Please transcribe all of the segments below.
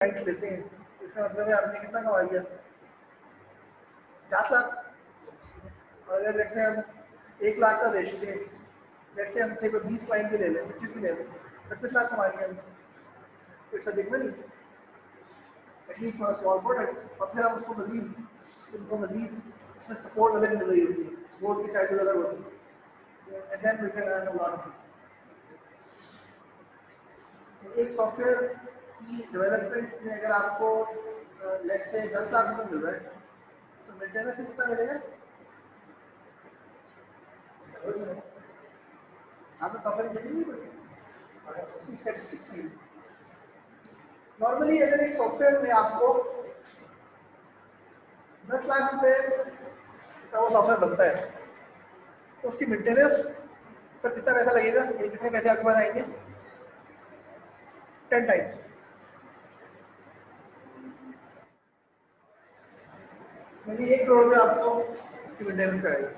Clients लेते हैं, इसका मतलब है आपने कितना कमा लिया, 10 लाख। और अगर लेट से हम 1 लाख का बेचते हैं, लेट से हमसे कोई 20 क्लाइंट भी ले लें, 25 भी ले लें, 25 लाख कमा लिया हमने। It's a big money at least for small product. और फिर हम उसको मजीद उनको मजीद उसमें सपोर्ट अलग मिल रही होती है, सपोर्ट की चार्जेस अलग होती है, and then we can earn a lot of it. एक सॉफ्टवेयर की डेवलपमेंट में अगर आपको लेट से 10 लाख रुपये मिल रहा है, तो मेंटेनेंस से कितना मिलेगा? आपने सॉफ्टवेयर देखी नहीं पड़ी, उसकी स्टैटिस्टिक्स है। नॉर्मली अगर एक सॉफ्टवेयर में आपको 10 लाख रुपए का वो सॉफ्टवेयर बनता है, तो उसकी मेंटेनेंस पर कितना पैसा लगेगा? ये कितने पैसे आपके पास आएंगे? 10 टाइम्स। यानी 1 करोड़ में आपको उसकी मेंटेनेंस कराएगा।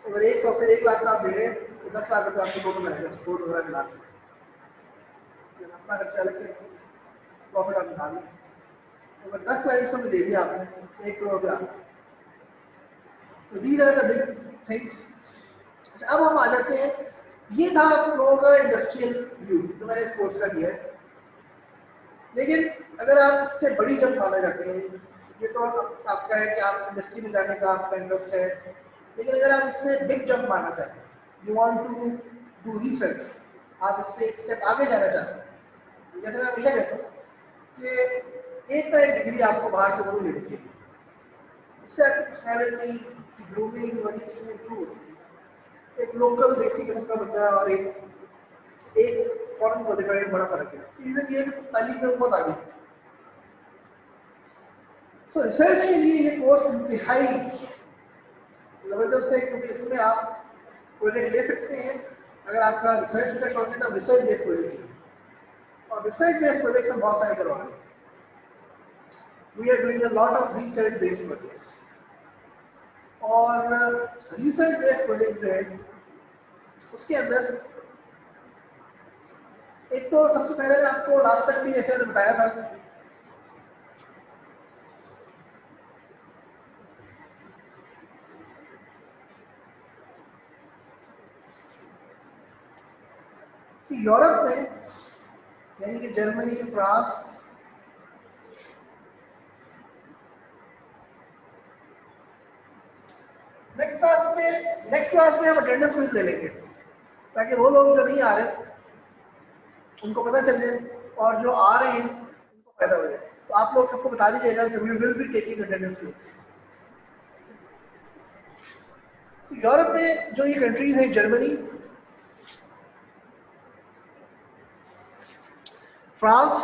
अगर एक सॉफ्टवेयर 1 लाख का आप दे रहे हैं, तो 10 लाख रुपये आपको टोटल आएगा, सपोर्ट वगैरह मिला के। अपना खर्चा अलग के प्रॉफिट आप निकाल लें। अगर 10 क्लाइंट्स को भी दे दिया आपने, 1 करोड़ रुपया, तो these are the big things. अब हम आ जाते हैं, ये था आप लोगों का इंडस्ट्रियल व्यू जो मैंने इस कोर्स का किया है। लेकिन अगर आप इससे बड़ी जंप माना चाहते हैं, ये तो आपका है कि आप इंडस्ट्री में जाने का आपका इंटरेस्ट है, लेकिन अगर आप इससे बिग जंप मारना चाहते हैं, you want to do research, आप इससे एक स्टेप आगे जाना चाहते हैं, जैसे मैं हमेशा कहता हूँ कि एक ना एक डिग्री आपको बाहर से जरूर लेनी चाहिए, इससे आपकी पर्सनैलिटी की ग्रूमिंग वाली चीज़ें इंप्रूव होती है। एक लोकल देसी किस्म का बंदा और एक फॉरेन क्वालिफाइड बड़ा फर्क है। इसकी रीजन ये है कि तालीम में बहुत आगे। सो रिसर्च के लिए ये कोर्स इंतहाई जबरदस्त है, क्योंकि इसमें आप प्रोजेक्ट ले सकते हैं। अगर आपका रिसर्च का शौक है तो रिसर्च बेस्ड प्रोजेक्ट लीजिए, और रिसर्च बेस्ड प्रोजेक्ट हम बहुत सारे करवा रहे हैं। We are doing a lot of research based projects. और रिसर्च बेस्ड प्रोजेक्ट जो है उसके अंदर एक तो सबसे पहले मैं आपको लास्ट टाइम भी जैसे मैंने बताया था कि यूरोप में, यानी कि जर्मनी, फ्रांस, नेक्स्ट क्लास में हम अटेंडेंस क्विज ले लेंगे, ताकि वो लोग जो नहीं आ रहे उनको पता चल जाए, और जो आ रहे हैं उनको फायदा हो जाए। तो आप लोग सबको बता दीजिएगा कि we will be taking attendance quiz. Europe में जो ये कंट्रीज हैं, Germany, France,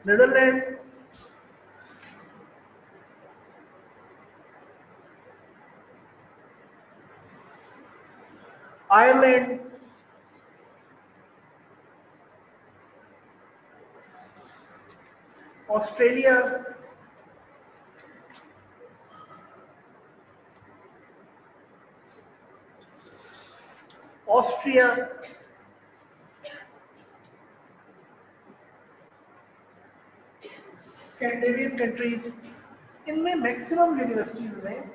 Netherlands, Ireland, Australia, Austria, Scandinavian countries, इनमें मैक्सिमम यूनिवर्सिटीज में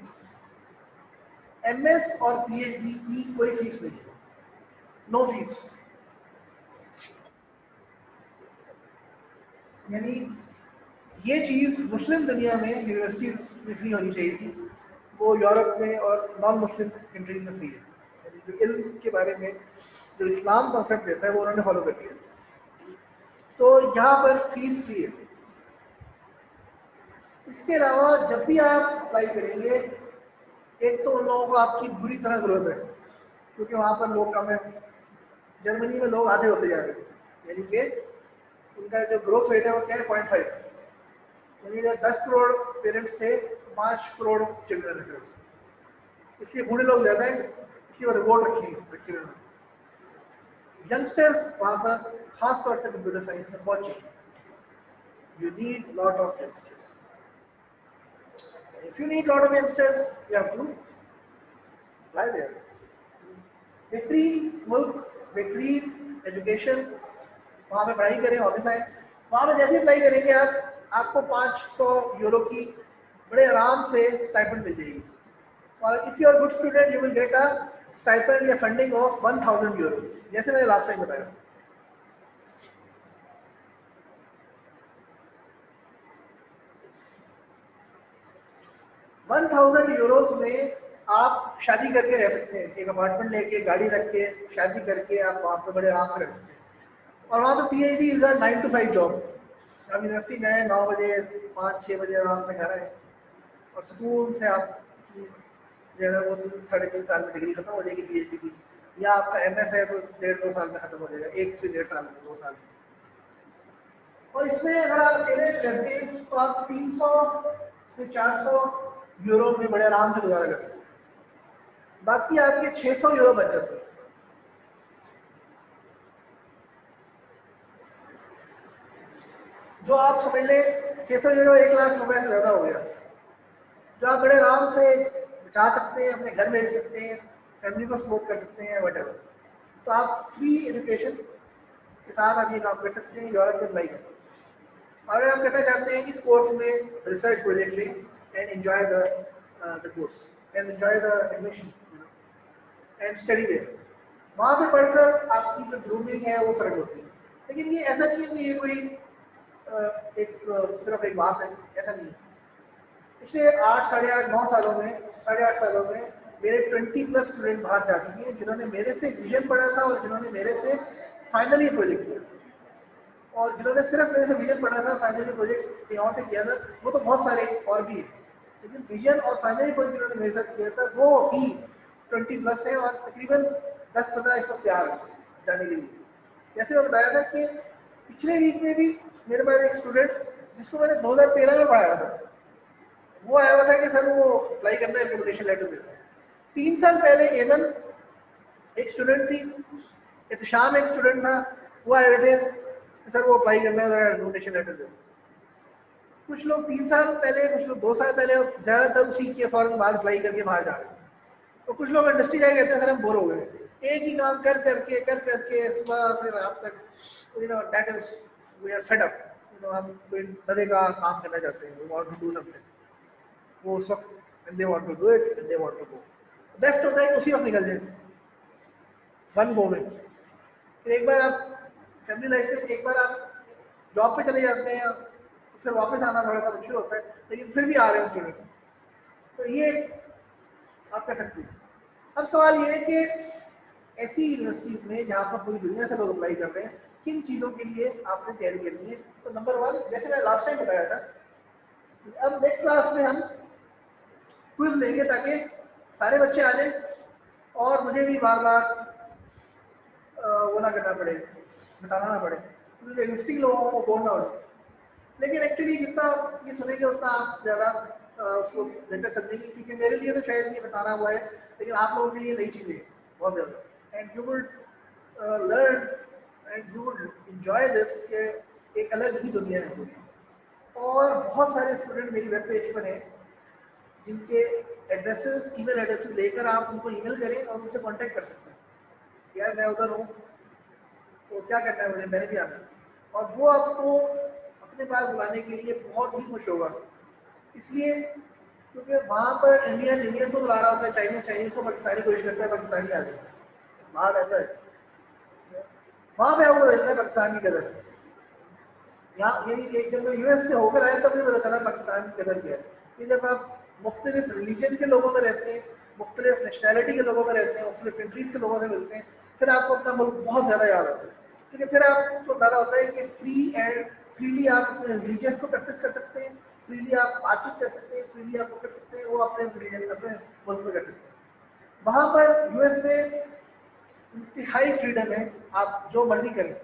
एमएस और पीएचडी की कोई फीस नहीं है, नो फीस। यानी ये चीज़ मुस्लिम दुनिया में यूनिवर्सिटीज में फ्री होनी चाहिए थी, वो यूरोप में और नॉन मुस्लिम कंट्रीज में फ्री है। यानी जो इल्म के बारे में जो इस्लाम कॉन्सेप्ट देता है वो उन्होंने फॉलो कर लिया, तो यहाँ पर फीस फ्री है। इसके अलावा जब भी आप अप्लाई करेंगे, एक तो उन लोगों को आपकी बुरी तरह ज़रूरत है, क्योंकि वहाँ पर लोग कम है। जर्मनी में लोग आधे होते जा रहे हैं, यानी कि उनका जो ग्रोथ रेट है वो क्या है, 0.5। यानी जो 10 करोड़ पेरेंट्स थे, 5 करोड़ चिल्ड्रन है, इसलिए बूढ़े लोग ज़्यादा हैं, इसलिए वो रिवॉर्ड रखी हुए। यंगस्टर्स वहाँ पर खास तौर से कंप्यूटर साइंस में बहुत चाहिए। You need lot of youngsters. If you need lot of youngsters, you have to apply there. बेहतरीन मुल्क, बेहतरीन एजुकेशन, वहाँ पे पढ़ाई करें, ऑफिस आए, वहाँ पे जैसे अप्लाई करेंगे आप, आपको 500 यूरो की बड़े आराम से स्टाइपेंड मिल जाएगी। और if you are good student you will get a stipend या फंडिंग ऑफ 1000 यूरो, जैसे मैंने लास्ट टाइम बताया। 1000 यूरोज में आप शादी करके रह सकते हैं, एक अपार्टमेंट लेके, गाड़ी रख के, शादी करके आप वहाँ पे बड़े आराम से रह सकते हैं। और वहाँ पे PhD is a 9 to 5 job. आप यूनिवर्सिटी जाएँ 9 बजे, 5-6 बजे आराम से घर आए, और सुकून से आपकी जो है वो 3-3.5 साल में डिग्री खत्म हो जाएगी PhD की, या आपका MS है तो 1.5-2 साल में खत्म हो जाएगा, 1 से 1.5 साल में, 2 साल में। और इसमें अगर आप अकेले रहते हैं तो आप 300 से 400 यूरो में बड़े आराम से गुजारा कर सकते हैं, बाकी आपके 600 यूरो बच जाते हैं। जो आप समझ लें 600 यूरो 1 लाख रुपए से ज़्यादा हो गया, जो आप बड़े आराम से बचा सकते हैं, अपने घर भेज सकते हैं, फैमिली को सपोर्ट कर सकते हैं, वट। तो आप फ्री एजुकेशन के साथ आप ये काम कर सकते हैं, यूरोप में अप्लाई करें। अगर आप करना चाहते हैं कि कोर्स में रिसर्च प्रोजेक्ट लें and enjoy the course and enjoy the admission and study there, वहाँ पे पढ़कर आपकी जो ग्रूमिंग है वो फर्क होती है। लेकिन ये ऐसा नहीं है कि ये कोई सिर्फ एक बात है, ऐसा नहीं है। पिछले 8, साढ़े 8, 9 सालों में, साढ़े 8 सालों में मेरे 20+ स्टूडेंट बाहर जा चुके हैं, जिन्होंने मेरे से विजन पढ़ा था और जिन्होंने मेरे से फाइनल ईयर प्रोजेक्ट किया, और जिन्होंने सिर्फ मेरे से विजन पढ़ा था, फाइनल ईयर प्रोजेक्ट कहीं और से किया था, वो तो बहुत सारे और भी है, लेकिन विजन और फाइनल ईयर प्रोजेक्ट जिन्होंने मेरे साथ किया था वो ही 20+ है, और तकरीबन 10-15 इस वक्त तैयार जाने के लिए। जैसे मैं बताया था कि पिछले वीक में भी मेरे पास एक स्टूडेंट जिसको मैंने 2013 में पढ़ाया था, वो आया हुआ था कि सर वो अप्लाई करना है, रिकमेंडेशन लेटर देना है। 3 साल पहले एवन एक स्टूडेंट थी, एहतशाम एक स्टूडेंट था, वो आए हुए थे कि सर वो अप्लाई करना है, रिकमेंडेशन लेटर देना। कुछ लोग 3 साल पहले, कुछ लोग 2 साल पहले, ज़्यादातर उसी के फौरन बाद अप्लाई करके बाहर जा रहे हैं। तो कुछ लोग इंडस्ट्री जाए कहते हैं सर हम बोर हो गए, एक ही काम कर करके सुबह से रात तक, that is we are fed up, हम कोई तरह का काम करना चाहते हैं, we want to do something, वो उस वक्त they want to do it and they want to go, best होता है उसी वक्त निकल जाए, वन गो में। फिर एक बार आप फैमिली लाइफ में, एक बार आप जॉब पे चले जाते हैं, फिर वापस आना थोड़ा सा मुश्किल होता है, लेकिन फिर भी आ रहे हैं स्टूडेंट, तो ये आप कर सकते हैं। अब सवाल ये है कि ऐसी यूनिवर्सिटीज़ में जहाँ पर पूरी दुनिया से लोग अप्लाई कर रहे हैं, किन चीज़ों के लिए आपने तैयारी करनी है। तो नंबर 1, जैसे मैं लास्ट टाइम बताया था, अब नेक्स्ट क्लास में हम क्विज लेंगे ताकि सारे बच्चे आ जाएं और मुझे भी बार बार वो ना करना पड़े, बताना ना पड़े, क्योंकि एग्जिस्टिंग लोगों को बोलना हो। लेकिन एक्चुअली जितना ये सुनेंगे उतना आप ज़्यादा उसको बेहतर समझेंगे, क्योंकि मेरे लिए तो शायद ये बताना हुआ है, लेकिन आप लोगों के लिए नई चीज़ें हैं बहुत ज़्यादा, and you would learn and you would enjoy this, के एक अलग ही दुनिया है पूरी। और बहुत सारे स्टूडेंट मेरी वेब पेज पर हैं जिनके एड्रेसेस, ईमेल एड्रेसेस लेकर आप उनको ईमेल करें और उनसे कांटेक्ट कर सकते हैं, यार मैं उधर हूँ तो क्या करना है मुझे, मैंने भी आना है, और वो आपको अपने पास बुलाने के लिए बहुत ही खुश होगा। इसलिए क्योंकि वहाँ पर इंडियन इंडियन को बुला रहा होता है, चाइनीज चाइनीज को, पाकिस्तानी कोशिश करता है पाकिस्तानी आ जाए, बात ऐसा है। वहाँ पे आपको रहता है पाकिस्तान की कदर, यहाँ यही एक जब मैं US से होकर आया तब मुझे पता चला पाकिस्तान की कदर क्या है, कि जब आप मुख्तलिफ रिलीजन के लोगों में रहते हैं, मुख्तलिफ नेशनैलिटी के लोगों में रहते हैं, मुख्तलिफ कंट्रीज़ के लोगों से मिलते हैं, फिर आपको अपना मुल्क बहुत ज़्यादा याद आता है, क्योंकि फिर आपको अंदाजा होता है कि फ्रीली आप अपने रिलीजियस को प्रैक्टिस कर सकते हैं, फ्रीली आप बातचीत कर सकते हैं, फ्रीली आप कर सकते हैं, वो अपने रिलीजन अपने मुल्क में कर सकते हैं। वहाँ पर US में इंतहाई फ्रीडम है, आप जो मर्जी करें,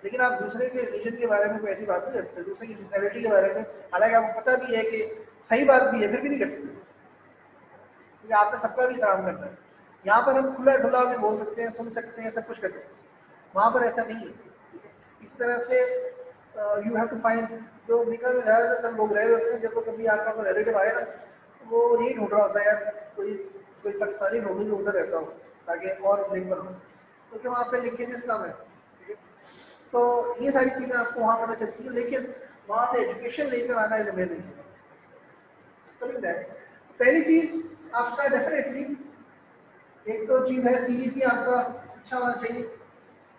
लेकिन आप दूसरे के रिलीजन के बारे में कोई ऐसी बात नहीं कर सकते, दूसरे की नेशनैलिटी के बारे में, हालांकि आपको पता भी है कि सही बात भी है, फिर भी नहीं कर सकते, क्योंकि आपने सबका भी एहतराम करना है। यहाँ पर हम खुला ढुला के बोल सकते हैं, सुन सकते हैं, सब कुछ कर सकते हैं, वहाँ पर ऐसा नहीं है। इस तरह से यू हैव टू फाइंड, जो अमेरिका में ज़्यादातर सब लोग रहे होते हैं, जब वो कभी आपका रिलेटिव आए ना, वो यही ढूंढ रहा होता है यार, कोई कोई पाकिस्तानी ढूंढूँ जो उधर रहता हो, ताकि और लिंक बनाओ, क्योंकि वहाँ पे लिंकेजेस कम है, ठीक है। तो ये सारी चीज़ें आपको वहाँ पता चलती है, लेकिन वहाँ से एजुकेशन लेकर आना इज अमेजिंग। पहली चीज़ आपका डेफिनेटली एक तो चीज़ है सीजीपी आपका अच्छा होना चाहिए।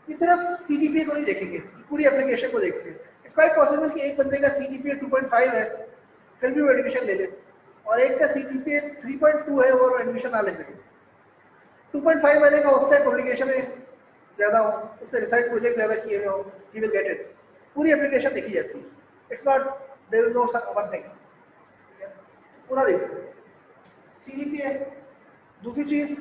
ये सिर्फ सीजीपी को नहीं देखेंगे, पूरी एप्लीकेशन को देखते हैं। इट्स क्वाइट पॉसिबल कि एक बंदे का सीजीपी 2.5 है, फिर भी वो एडमिशन ले ले, और एक का सीजीपी 3.2 है और एडमिशन ना ले सके। 2.5 वाले का उससे पब्लिकेशन में ज़्यादा हो, उससे रिसर्च प्रोजेक्ट ज़्यादा किए हुए हो, ही विल गेट इट। पूरी एप्लीकेशन देखी जाती है, it's not there is no one thing, पूरा देखते हैं। सीजीपी है। दूसरी चीज़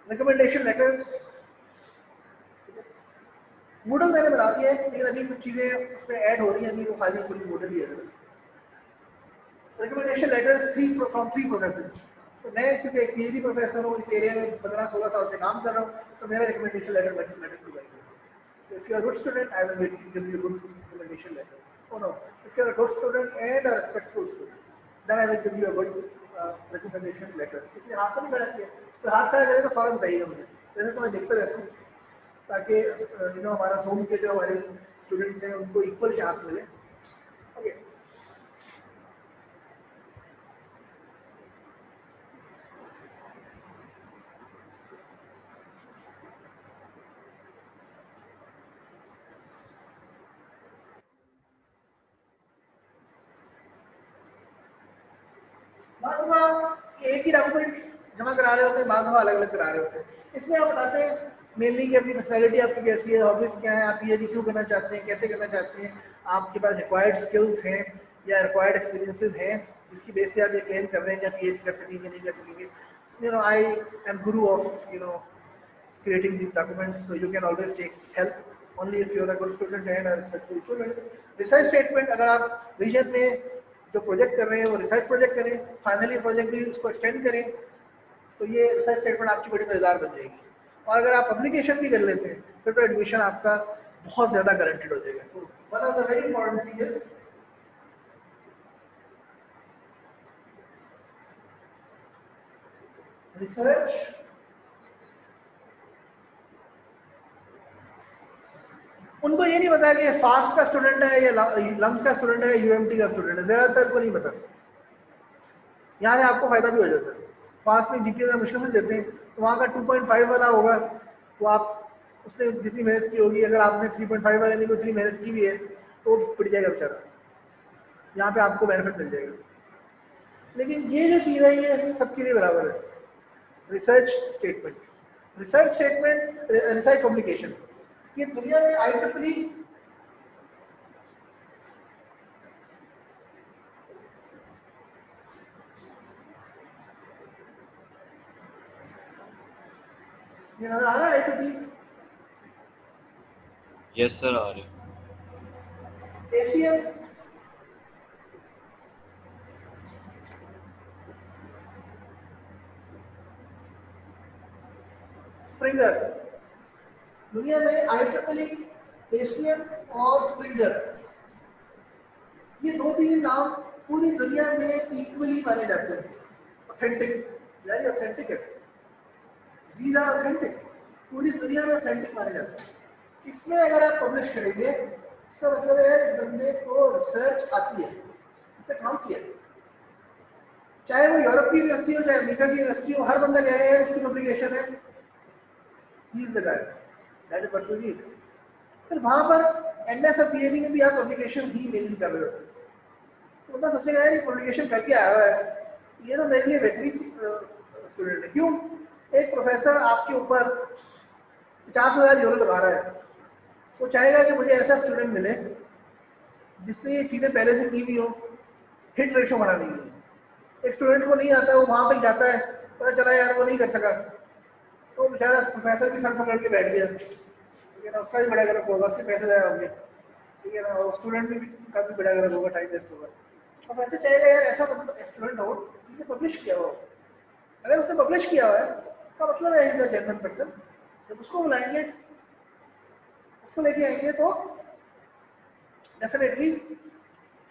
रिकमेंडेशन लेटर्स। मूडल मैंने बना दिया है, लेकिन अभी कुछ चीज़ें उसमें ऐड हो रही हैं, अभी वो खाली पूरी मूडल ही है। Recommendation letters from 3 professor. तो मैं क्योंकि एक पीएचडी प्रोफेसर हूँ, इस एरिया में 15-16 साल से काम कर रहा हूँ, तो मेरा रिकमेंडेशन लेटर मैटर टू करेगा। So if you are a good student, I will give you a good recommendation letter. Oh no, if you are a good student and a respectful student, then I will give you a good recommendation letter. इसलिए हाथ नहीं बढ़ा किया, तो हाथ खड़ा करेगा तो फौरन बताइएगा मुझे, वैसे तो मैं देखता रहता हूँ, ताकि हमारा होम के जो हमारे स्टूडेंट्स हैं उनको इक्वल चांस मिले। ओके, बाज़ एक ही डॉक्यूमेंट जमा करा रहे होते हैं, बाज़ अलग अलग करा रहे होते हैं। इसमें आप बताते हैं मेनली कि अपनी पर्सनैलिटी आपकी कैसी है, हॉबीज़ क्या है, आप पीएचडी क्यों करना चाहते हैं, कैसे करना चाहते हैं, आपके पास रिक्वायर्ड स्किल्स हैं या रिक्वायर्ड एक्सपीरियंसेस हैं जिसकी बेस पे आप ये क्लेम कर रहे हैं कि आप पीएचडी कर सकेंगे नहीं कर सकेंगे। I am Guru of creating these documents, so you can always take help only if you are a good student and a respectful student. Research statement, अगर आप विजन में जो प्रोजेक्ट कर रहे हैं वो रिसर्च प्रोजेक्ट करें, फाइनली प्रोजेक्ट भी उसको एक्सटेंड करें, तो ये रिसर्च स्टेटमेंट आपकी बड़ी मजेदार बन जाएगी। और अगर आप पब्लिकेशन भी कर लेते हैं फिर तो एडमिशन आपका बहुत ज़्यादा गारंटेड हो जाएगा। तो one of the very important thing is research. उनको ये नहीं पता कि फास्ट का स्टूडेंट है या लम्स का स्टूडेंट है, यूएमटी का स्टूडेंट है, ज़्यादातर को नहीं पता। यहाँ से आपको फायदा भी हो जाता है। फास्ट में जीपीए का मुश्किल से देते हैं, तो वहाँ का 2.5 वाला होगा, तो आप उसने जितनी मेहनत की होगी, अगर आपने 3.5 वाले ने उतनी मेहनत की भी है तो पिट जाएगा बेचारा, यहाँ पे आपको बेनिफिट मिल जाएगा। लेकिन ये जो चीज़ है ये सबके लिए बराबर है। रिसर्च स्टेटमेंट, रिसर्च पब्लिकेशन, ये दुनिया में IEEE ये नजर आ रहा है IEEE? यस सर, आ रहे। ACM, स्प्रिंगर, दुनिया में IEEE, ACM और स्प्रिंगर, ये 2-3 नाम पूरी दुनिया में इक्वली माने जाते हैं। ऑथेंटिक, यार ऑथेंटिक है, दीज आर ऑथेंटिक, पूरी दुनिया में ऑथेंटिक माने जाते हैं। इसमें अगर आप पब्लिश करेंगे, इसका मतलब है इस बंदे को रिसर्च आती है, इससे काम किया, चाहे वो यूरोप की यूनिवर्सिटी हो चाहे अमेरिका की यूनिवर्सिटी हो, हर बंदा कह रहा है इसकी पब्लिकेशन है, he is the guy, that is what we need. फिर वहाँ पर एमएस और पीएचडी में भी आप पब्लिकेशन ही मेनली कर रहे होते हैं, तो बंदा सोचेगा यार ये पब्लिकेशन करके आया हुआ है, ये तो मेरे लिए बेहतरीन स्टूडेंट है। क्यों? एक प्रोफेसर आपके ऊपर 50,000 यूरो लगा रहा है, वो चाहेगा कि मुझे ऐसा स्टूडेंट मिले जिससे ये चीज़ें पहले से की हुई हो, हिट रेशो बढ़ानी है। एक स्टूडेंट को नहीं आता, वो वहाँ पर जाता है, पता चला यार वो नहीं कर सका, तो बेचारा प्रोफेसर भी सर पकड़ के बैठ गया, ठीक है ना, उसका भी बड़ा गलत होगा, उसके पैसे ज़्यादा होंगे, ठीक है ना, और स्टूडेंट भी का भी बड़ा गलत होगा, टाइम वेस्ट होगा। अब ऐसे चाहेगा यार ऐसा स्टूडेंट हो जिसने पब्लिश किया हो, अगर उसने पब्लिश किया हुआ है इसका मतलब है इज अ जेन्युइन पर्सन, जब उसको बुलाएंगे उसको लेके आएंगे तो डेफिनेटली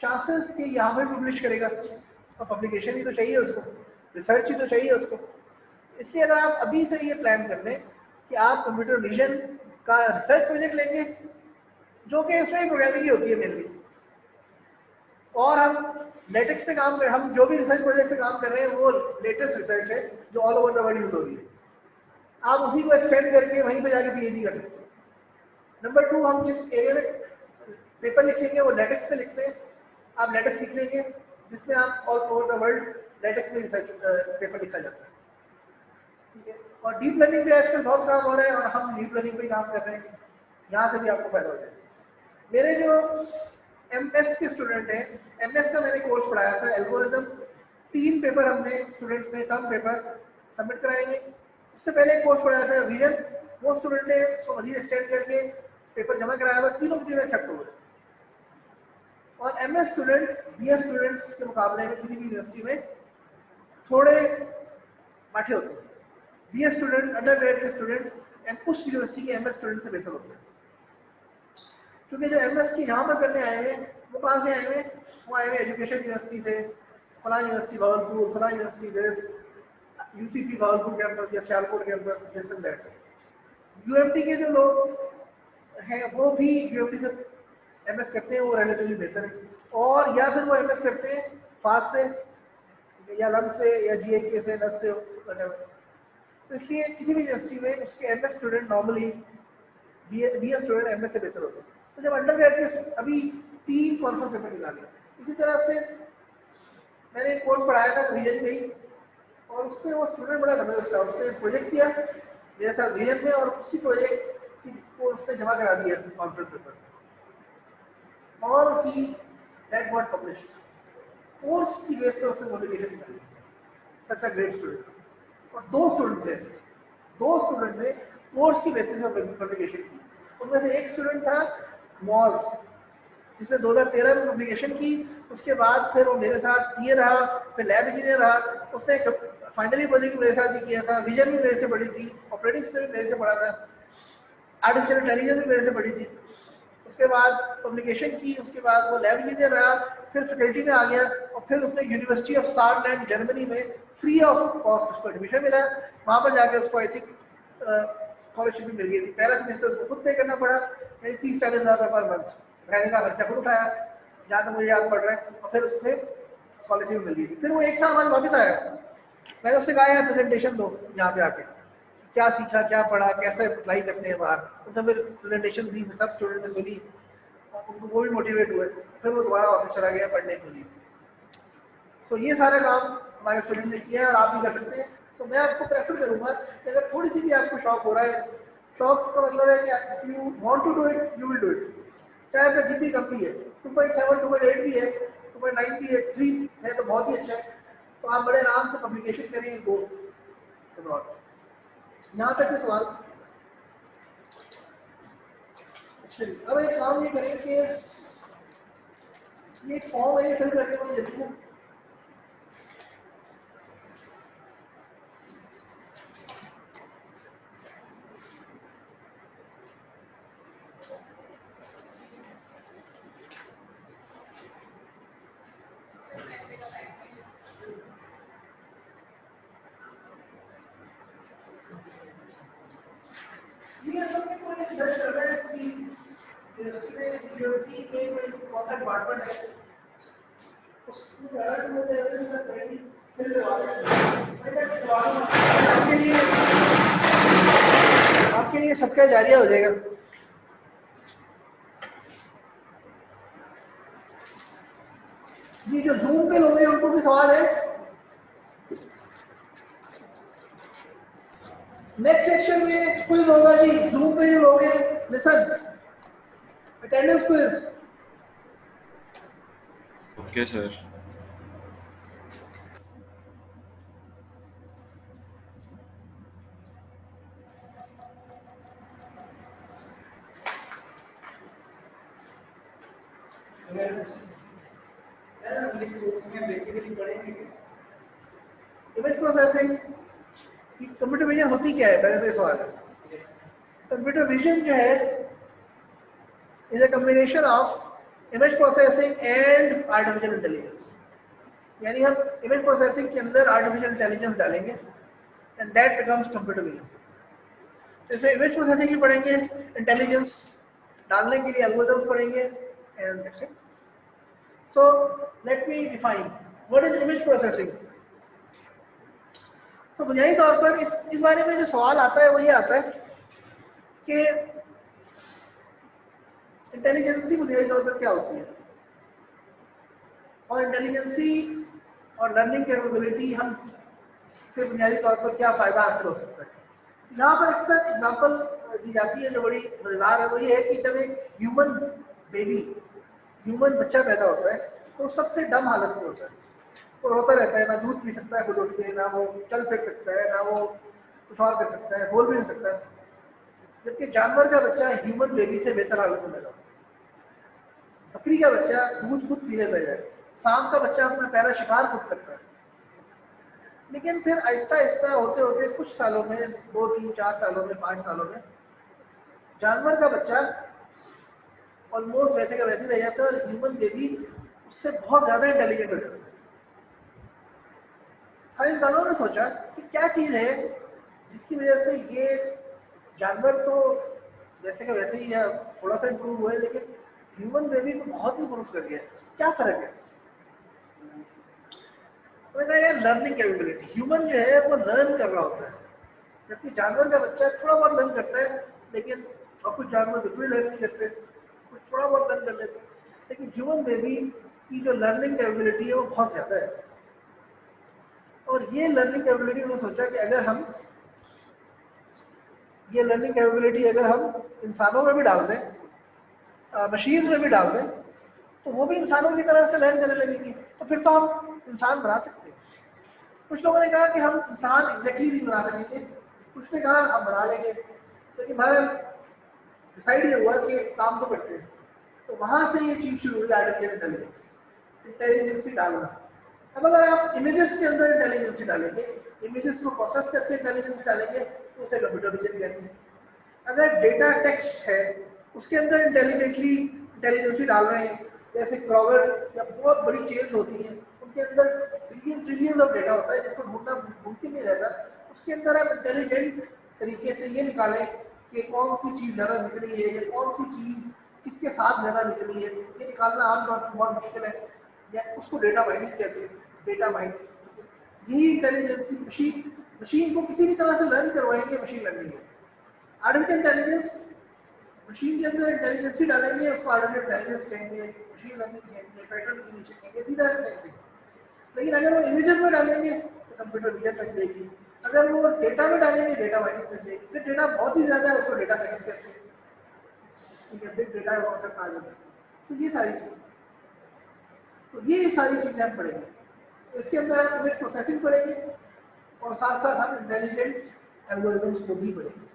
चांसेस कि यहाँ पे पब्लिश करेगा, और पब्लिकेशन ही तो चाहिए उसको, रिसर्च ही तो चाहिए उसको। इसलिए अगर आप अभी से ये प्लान कर लें कि आप कंप्यूटर विजन का रिसर्च प्रोजेक्ट लेंगे, जो कि इसमें प्रोग्रामिंग ही होती है मेनली, और हम लेटेक्स पे काम कर, हम जो भी रिसर्च प्रोजेक्ट पे काम कर रहे हैं वो लेटेस्ट रिसर्च है जो all over the world use हो रही है, आप उसी को एक्सटेंड करके वहीं पे जाके पीएचडी कर सकते हैं। नंबर 2, हम जिस एरिया में पेपर लिखेंगे वो लेटेक्स पे लिखते हैं, आप लेटेक्स सीख लेंगे जिसमें आप all over the world latex में रिसर्च पेपर लिखा जाता है, ठीक है। और डीप लर्निंग पे आजकल बहुत काम हो रहा है और हम डीप लर्निंग पे काम कर रहे हैं, यहाँ से भी आपको फायदा हो जाएगा। मेरे जो एमएस के स्टूडेंट हैं, एमएस का मैंने कोर्स पढ़ाया था एल्गोरिथम, 3 पेपर हमने स्टूडेंट्स ने टर्म पेपर सबमिट कराएंगे। उससे पहले एक कोर्स पढ़ाया था विजन, वो स्टूडेंट ने उसको मजीद एक्सटेंड करके पेपर जमा कराया हुआ, तीनों के तीनों एक्सेप्ट हो गए। और एमएस स्टूडेंट बीएस स्टूडेंट्स के मुकाबले में किसी भी यूनिवर्सिटी में थोड़े बैठे होते हैं। बीएस स्टूडेंट, अंडर ग्रेड के स्टूडेंट उस यूनिवर्सिटी के एमएस स्टूडेंट से बेहतर होते हैं, क्योंकि जो एमएस की यहाँ पर करने आए हैं वो कहाँ से आए हुए, वो आए हुए एजुकेशन यूनिवर्सिटी से, फला यूनिवर्सिटी भागलपुर, फला university this, UCP Bhagalpur campus या Sialkot campus, this and that. UMT के जो लोग हैं वो भी यूएमटी से एमएस करते हैं, वो रिलेटिवली बेहतर है, और या फिर वो एमएस करते हैं फास्ट से या लम से या जीएके से, नस से, वटेवर। तो इसलिए किसी भी यूनिवर्सिटी में उसके MS student normally BS student MS से बेहतर होते हैं। तो जब अंडर ग्रेड के अभी 3 कॉन्फ्रेंस पेपर निकाले, इसी तरह से मैंने एक कोर्स पढ़ाया था विजन में ही, और उसमें वो स्टूडेंट बड़ा जबरदस्त था, उसने प्रोजेक्ट किया मेरे साथ विजन में, और उसी प्रोजेक्ट को उसने जमा करा दिया कॉन्फ्रेंस पेपर, और ही दैट गॉट पब्लिश्ड। कोर्स की बेस पर उसने पब्लिकेशन निकाली, सच अ ग्रेट स्टूडेंट। और 2 स्टूडेंट थे, 2 स्टूडेंट ने कोर्स की बेसिस पर पब्लिकेशन की। उनमें से एक स्टूडेंट था मॉल्स, जिसने 2013 में पब्लिकेशन की, उसके बाद फिर वो मेरे साथ टीए रहा, फिर लैब इंजीनियर रहा, उसने फाइनली प्रोजेक्ट मेरे साथ ही किया था, विजन भी मेरे से पढ़ी थी, ऑपरेटिंग सिस्टम भी मेरे से पढ़ा था, आर्टिफिशियल इंटेलिजेंस भी मेरे से पढ़ी थी। उसके बाद पब्लिकेशन की, उसके बाद वो लैब इंजीनियर रहा, फिर फैकल्टी में आ गया, और फिर उसने यूनिवर्सिटी ऑफ सारलैंड जर्मनी में फ्री ऑफ कॉस्ट उसको एडमिशन मिला। वहाँ पर जाकर उसको आई थिंक स्कॉलरशिप भी मिल गई थी। पहला सेमेस्टर उसको खुद पे करना पड़ा, 30-40 हज़ार पर मंथ, रहने का खर्चा खुद उठाया, जहाँ तक मुझे याद पड़ रहा है, और फिर उसने स्कॉलरशिप मिल गई थी। फिर वो 1 साल बाद वापस आया, मैंने उससे कहा यार प्रेजेंटेशन दो यहाँ पे आके, क्या सीखा, क्या पढ़ा, कैसे अप्लाई करते हैं बाहर। उसने फिर प्रेजेंटेशन दी, सब स्टूडेंट ने सुनी, उनको वो भी मोटिवेट हुए, फिर वो दोबारा वापस चला गया पढ़ने के लिए। तो ये सारा काम हमारे स्टूडेंट ने किया है और आप भी कर सकते हैं। तो मैं आपको प्रेफर करूँगा कि अगर थोड़ी सी भी आपको शौक हो रहा है, शौक का मतलब है कि if you want to do it you will do it, चाहे आपका जितनी कम भी है, 2.7 2.8 भी है, 2.9 भी है, 3 है तो बहुत ही अच्छा है। तो आप बड़े आराम से पब्लिकेशन करेंगे, गो अब्रॉड। यहाँ तक के सवाल। अब एक काम ये करें कि ये फॉर्म है, फिल करके मुझे जल्दी से ये असल में कोई रिसर्च कर रहा है कि यूनिवर्सिटी में यूनिवर्सिटी में कोई कौन सा डिपार्टमेंट है, उसमें ज़्यादा मुझे एविडेंस करेंगे फिर आपके लिए सदका जारिया हो जाएगा। ये जो जूम पे लोग हैं उनको भी सवाल है। नेक्स्ट सेक्शन में क्विज होगा जी, जूम पे जो लोग हैं listen, attendance quiz. Okay sir. Image processing computer vision होती क्या है, पहले तो ये सवाल है। कंप्यूटर विजन जो है is a combination of image processing and artificial intelligence. यानी हम इमेज प्रोसेसिंग के अंदर आर्टिफिशियल इंटेलिजेंस डालेंगे and that becomes computer vision. इसमें इमेज प्रोसेसिंग भी पढ़ेंगे, इंटेलिजेंस डालने के लिए एल्गोरिथम्स पढ़ेंगे and that's it. So let me define what is image processing. तो बुनियादी तौर पर इस बारे में जो सवाल आता है वो ये आता है कि इंटेलिजेंसी बुनियादी तौर पर क्या होती है और इंटेलिजेंसी और लर्निंग कैपेबिलिटी हम से बुनियादी तौर पर क्या फ़ायदा हासिल हो सकता है. यहाँ पर अक्सर एग्जांपल दी जाती है जो बड़ी मज़ेदार है. वो ये है कि जब एक ह्यूमन बच्चा पैदा होता है तो सबसे डम हालत में होता है. वो रोता रहता है, ना दूध पी सकता है खुद उठ के, ना वो चल फिर सकता है, ना वो कुछ और कर सकता है, बोल भी नहीं सकता है. जबकि जानवर का बच्चा ह्यूमन बेबी से बेहतर हालत में पैदा होता है. बकरी का बच्चा दूध खुद पी लेता है, सांप का बच्चा अपना पहला शिकार खुद करता है. लेकिन फिर आहिस्ता आहिस्ता होते होते कुछ सालों में, 2, 3, 4 सालों में, 5 सालों में जानवर का बच्चा ऑलमोस्ट वैसे का वैसे रह जाता है और ह्यूमन बेबी उससे बहुत ज़्यादा इंटेलिजेंट हो जाता है. साइंसदानों ने सोचा कि क्या चीज़ है जिसकी वजह से ये जानवर तो वैसे का वैसे ही या थोड़ा सा इम्प्रूव हुआ है, लेकिन ह्यूमन बेबी को बहुत इम्प्रूव कर गया. क्या फ़र्क है? तो मैंने कहा यार लर्निंग कैपेबिलिटी. ह्यूमन जो है वो लर्न कर रहा होता है, जबकि जानवर का बच्चा थोड़ा बहुत लर्न करता है, लेकिन और कुछ जानवर बिल्कुल लर्न नहीं करते, कुछ थोड़ा बहुत लर्न कर लेते हैं. लेकिन ह्यूमन बेबी की जो लर्निंग कैपेबिलिटी है वो बहुत ज़्यादा है. और ये लर्निंग कैपेबिलिटी उन्होंने सोचा कि अगर हम ये लर्निंग कैपेबिलिटी अगर हम इंसानों में भी डाल दें, मशीन्स में भी डाल दें, तो वो भी इंसानों की तरह से लर्न करने लगेगी. तो फिर तो हम इंसान बना सकते हैं. कुछ लोगों ने कहा कि हम इंसान एग्जैक्टली नहीं बना सकेंगे, कुछ ने कहा हम बना लेंगे. लेकिन हमारा डिसाइड ये हुआ कि काम तो करते हैं. तो वहाँ से ये चीज़ शुरू हुई आर्टिफिशियल इंटेलिजेंस डालना. अब अगर आप इमेजेस के अंदर इंटेलिजेंस डालेंगे, इमेजेस को प्रोसेस करके इंटेलिजेंस डालेंगे, तो उसे कंप्यूटर विजन कहते हैं. अगर डेटा टेक्स्ट है उसके अंदर इंटेलिजेंस डाल रहे हैं, जैसे क्रॉवर या बहुत बड़ी चेन्स होती हैं, उनके अंदर ट्रिलियन ऑफ डेटा होता है जिसको ढूंढना मुमकिन नहीं रहता. उसके अंदर आप इंटेलिजेंट तरीके से ये निकालें कि कौन सी चीज़ ज़्यादा निकली है या कौन सी चीज़ किसके साथ ज़्यादा निकली है, ये निकालना आमतौर पर बहुत मुश्किल है. या उसको डेटा माइनिंग कहते हैं. डेटा माइनिंग, यही इंटेलिजेंसी मशीन को किसी भी तरह से लर्न करवाएंगे, मशीन लर्निंग है. आर्टिफिशियल इंटेलिजेंस मशीन के अंदर इंटेलिजेंसी डालेंगे, उसको आर्टिफिशियल इंटेलिजेंस कहेंगे, मशीन लर्निंग कहेंगे, पैटर्न के नीचे कहेंगे, सीधा सेम थिंग. लेकिन अगर वो इमेजेस में डालेंगे तो कंप्यूटर विजन तक जाएगी. अगर वो डेटा में डालेंगे डेटा माइनिंग तक जाएगी. फिर डेटा बहुत ही ज़्यादा है, उसको डेटा साइंस कहते हैं. ठीक है, बिग डेटा का कॉन्सेप्ट आ जाता है. तो ये सारी चीज़ें, तो ये सारी चीज़ें हम पढ़ेंगे. तो इसके अंदर हम इमेज प्रोसेसिंग पढ़ेंगे और साथ साथ हम इंटेलिजेंट एल्गोरिथम्स को भी पढ़ेंगे.